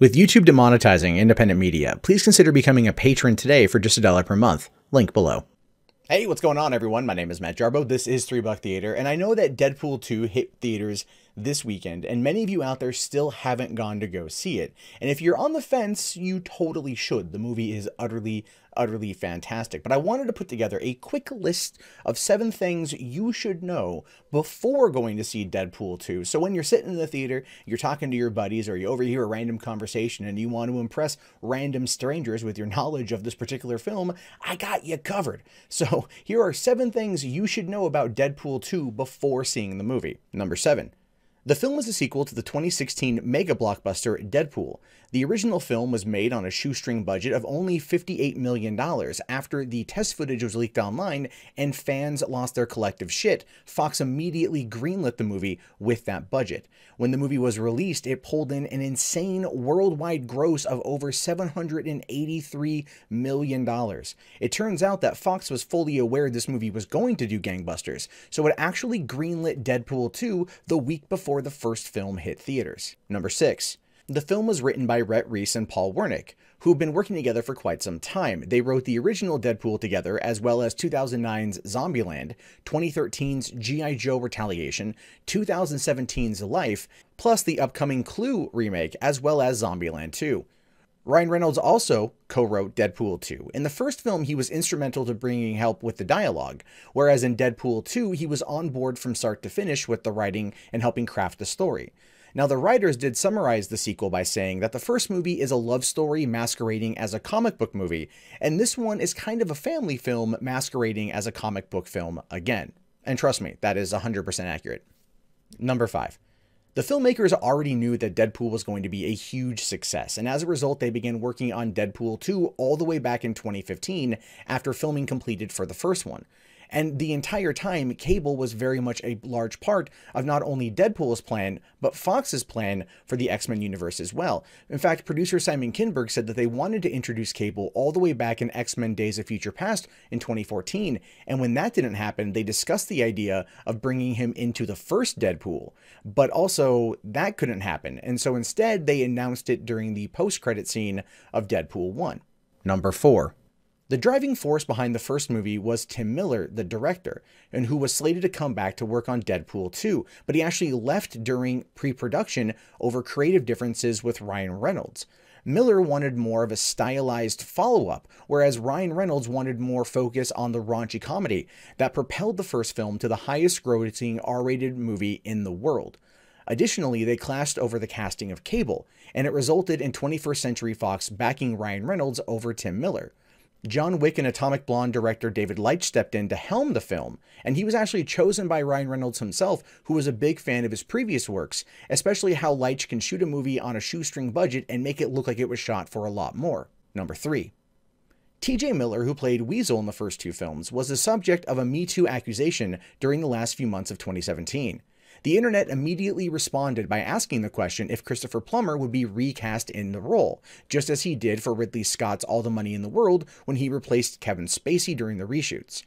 With YouTube demonetizing independent media, please consider becoming a patron today for just $1 per month. Link below. Hey, what's going on, everyone? My name is Matt Jarbo. This is $3 Theater, and I know that Deadpool 2 hit theaters this weekend, and many of you out there still haven't gone to go see it. And if you're on the fence, you totally should. The movie is utterly fantastic. But I wanted to put together a quick list of 7 things you should know before going to see Deadpool 2. So when you're sitting in the theater, you're talking to your buddies, or you overhear a random conversation and you want to impress random strangers with your knowledge of this particular film, I got you covered. So here are 7 things you should know about Deadpool 2 before seeing the movie. Number 7. The film is a sequel to the 2016 mega blockbuster Deadpool. The original film was made on a shoestring budget of only $58 million. After the test footage was leaked online and fans lost their collective shit, Fox immediately greenlit the movie with that budget. When the movie was released, it pulled in an insane worldwide gross of over $783 million. It turns out that Fox was fully aware this movie was going to do gangbusters, so it actually greenlit Deadpool 2 the week before the first film hit theaters. Number 6. The film was written by Rhett Reese and Paul Wernick, who've been working together for quite some time. They wrote the original Deadpool together, as well as 2009's Zombieland, 2013's G.I. Joe Retaliation, 2017's Life, plus the upcoming Clue remake, as well as Zombieland 2. Ryan Reynolds also co-wrote Deadpool 2. In the first film, he was instrumental to bringing help with the dialogue, whereas in Deadpool 2, he was on board from start to finish with the writing and helping craft the story. Now, the writers did summarize the sequel by saying that the first movie is a love story masquerading as a comic book movie, and this one is kind of a family film masquerading as a comic book film again. And trust me, that is 100% accurate. Number 5. The filmmakers already knew that Deadpool was going to be a huge success, and as a result, they began working on Deadpool 2 all the way back in 2015 after filming completed for the first one. And the entire time, cable was very much a large part of not only Deadpool's plan, but Fox's plan for the X-Men universe as well. In fact, producer Simon Kinberg said that they wanted to introduce cable all the way back in X-Men Days of Future Past in 2014, and when that didn't happen, they discussed the idea of bringing him into the first Deadpool, but also that couldn't happen, and so instead they announced it during the post-credit scene of Deadpool 1. Number 4. The driving force behind the first movie was Tim Miller, the director, and who was slated to come back to work on Deadpool 2, but he actually left during pre-production over creative differences with Ryan Reynolds. Miller wanted more of a stylized follow-up, whereas Ryan Reynolds wanted more focus on the raunchy comedy that propelled the first film to the highest-grossing R-rated movie in the world. Additionally, they clashed over the casting of Cable, and it resulted in 21st Century Fox backing Ryan Reynolds over Tim Miller. John Wick and Atomic Blonde director David Leitch stepped in to helm the film, and he was actually chosen by Ryan Reynolds himself, who was a big fan of his previous works, especially how Leitch can shoot a movie on a shoestring budget and make it look like it was shot for a lot more. Number 3. TJ Miller, who played Weasel in the first 2 films, was the subject of a Me Too accusation during the last few months of 2017. The internet immediately responded by asking the question if Christopher Plummer would be recast in the role, just as he did for Ridley Scott's All the Money in the World when he replaced Kevin Spacey during the reshoots.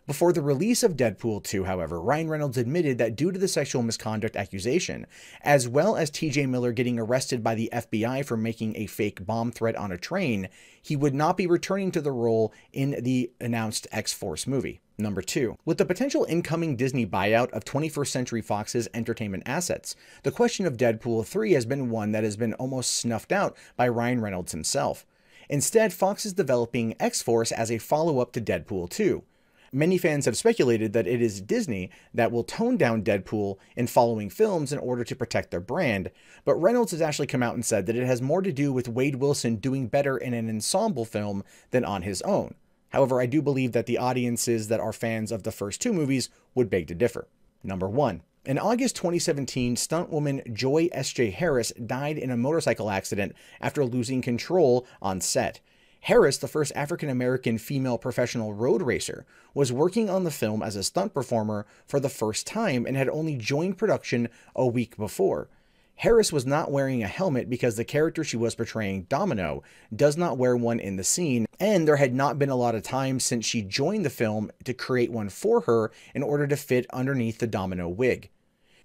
Before the release of Deadpool 2, however, Ryan Reynolds admitted that due to the sexual misconduct accusation, as well as TJ Miller getting arrested by the FBI for making a fake bomb threat on a train, he would not be returning to the role in the announced X-Force movie. Number 2. With the potential incoming Disney buyout of 21st Century Fox's entertainment assets, the question of Deadpool 3 has been one that has been almost snuffed out by Ryan Reynolds himself. Instead, Fox is developing X-Force as a follow-up to Deadpool 2. Many fans have speculated that it is Disney that will tone down Deadpool in following films in order to protect their brand, but Reynolds has actually come out and said that it has more to do with Wade Wilson doing better in an ensemble film than on his own. However, I do believe that the audiences that are fans of the first 2 movies would beg to differ. Number 1. In August 2017, stunt woman Joy S.J. Harris died in a motorcycle accident after losing control on set. Harris, the first African-American female professional road racer, was working on the film as a stunt performer for the first time and had only joined production a week before. Harris was not wearing a helmet because the character she was portraying, Domino, does not wear one in the scene, and there had not been a lot of time since she joined the film to create one for her in order to fit underneath the Domino wig.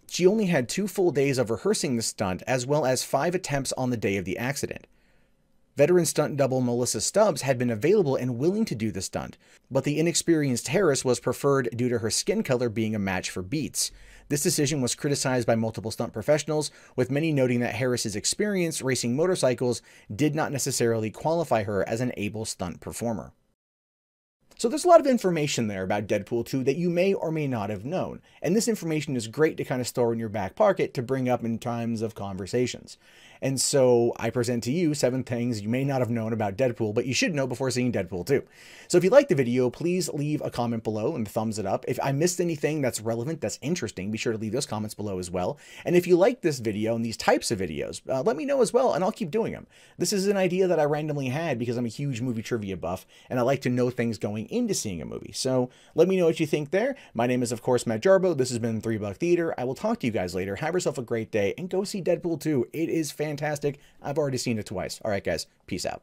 She only had 2 full days of rehearsing the stunt, as well as 5 attempts on the day of the accident. Veteran stunt double Melissa Stubbs had been available and willing to do the stunt, but the inexperienced Harris was preferred due to her skin color being a match for Beats. This decision was criticized by multiple stunt professionals, with many noting that Harris's experience racing motorcycles did not necessarily qualify her as an able stunt performer. So there's a lot of information there about Deadpool 2 that you may or may not have known, and this information is great to kind of store in your back pocket to bring up in times of conversations. And so I present to you 7 things you may not have known about Deadpool, but you should know before seeing Deadpool 2. So if you liked the video, please leave a comment below and thumbs it up. If I missed anything that's relevant, that's interesting, be sure to leave those comments below as well. And if you like this video and these types of videos, let me know as well, and I'll keep doing them. This is an idea that I randomly had because I'm a huge movie trivia buff, and I like to know things going into seeing a movie. So let me know what you think there. My name is, of course, Matt Jarbo. This has been 3 Buck Theater. I will talk to you guys later. Have yourself a great day, and go see Deadpool 2. It is fantastic. I've already seen it twice. All right, guys. Peace out.